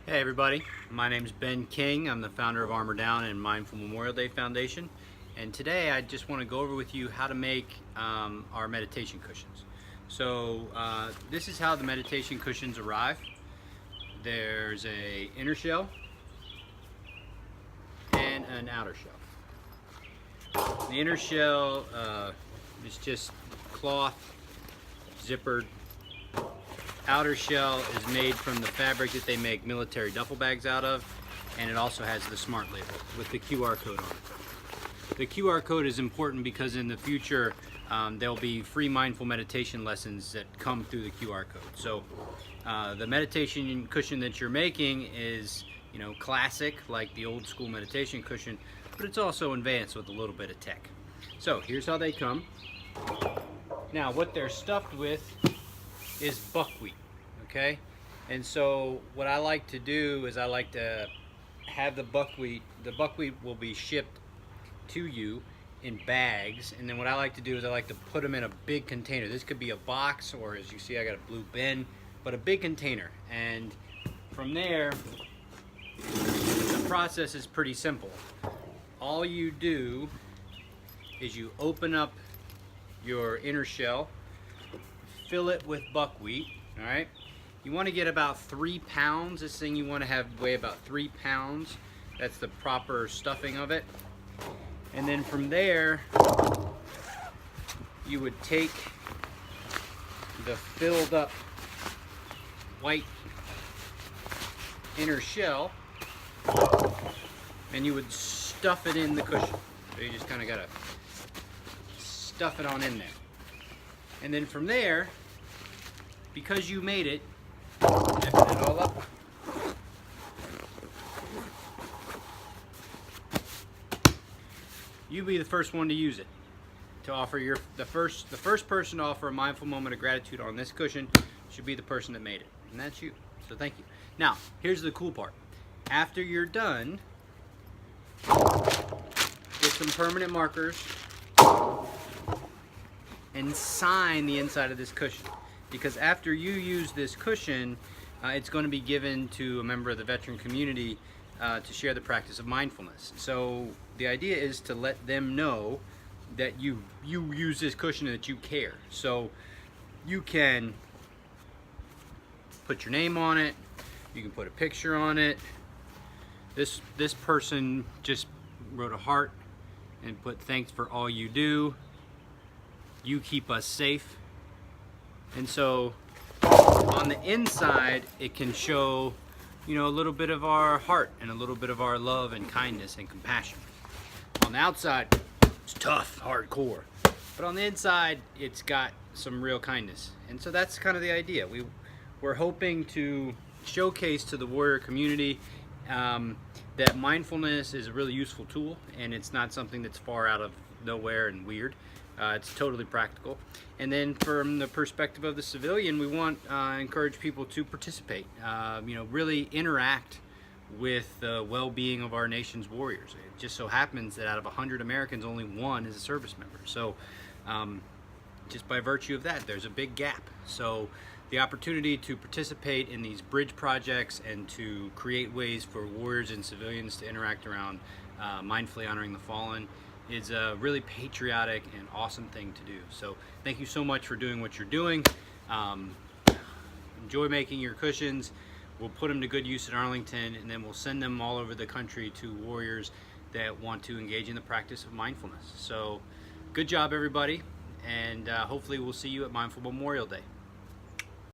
Hey everybody, my name is Ben King. I'm the founder of Armor Down and Mindful Memorial Day Foundation. And today I just want to go over with you how to make our meditation cushions. So this is how the meditation cushions arrive. There's a inner shell and an outer shell. The inner shell is just cloth, zippered. Outer shell is made from the fabric that they make military duffel bags out of, and it also has the smart label with the QR code on it. The QR code is important because in the future there'll be free mindful meditation lessons that come through the QR code. So the meditation cushion that you're making is, classic, like the old school meditation cushion, but it's also advanced with a little bit of tech. So here's how they come. Now what they're stuffed with is buckwheat, okay? And so what I like to do is I like to have the buckwheat will be shipped to you in bags, and then what I like to do is I like to put them in a big container. This could be a box, or as you see I got a blue bin, but a big container. And from there, the process is pretty simple. All you do is you open up your inner shell, fill it with buckwheat. All right, you want to get about 3 pounds. This thing you want to have weigh about 3 pounds. That's the proper stuffing of it. And then from there you would take the filled up white inner shell and you would stuff it in the cushion. So you just kind of gotta stuff it on in there. And then from there, because you made it, open it all up. You be the first one to use it. To offer the first person to offer a mindful moment of gratitude on this cushion should be the person that made it, and that's you. So thank you. Now, here's the cool part. After you're done, get some permanent markers and sign the inside of this cushion, because after you use this cushion, it's going to be given to a member of the veteran community to share the practice of mindfulness. So the idea is to let them know that you use this cushion and that you care. So you can put your name on it, you can put a picture on it. This person just wrote a heart and put thanks for all you do. You keep us safe. And so on the inside it can show, a little bit of our heart and a little bit of our love and kindness and compassion. On the outside it's tough, hardcore, but on the inside it's got some real kindness. And so that's kind of the idea. We're hoping to showcase to the warrior community that mindfulness is a really useful tool, and it's not something that's far out of nowhere and weird. It's totally practical. And then from the perspective of the civilian, we want encourage people to participate, really interact with the well-being of our nation's warriors. It just so happens that out of 100 Americans, only 1 is a service member. So just by virtue of that, there's a big gap. So the opportunity to participate in these bridge projects and to create ways for warriors and civilians to interact around mindfully honoring the fallen is a really patriotic and awesome thing to do. So thank you so much for doing what you're doing. Enjoy making your cushions. We'll put them to good use at Arlington, and then we'll send them all over the country to warriors that want to engage in the practice of mindfulness. So good job, everybody, and hopefully we'll see you at Mindful Memorial Day.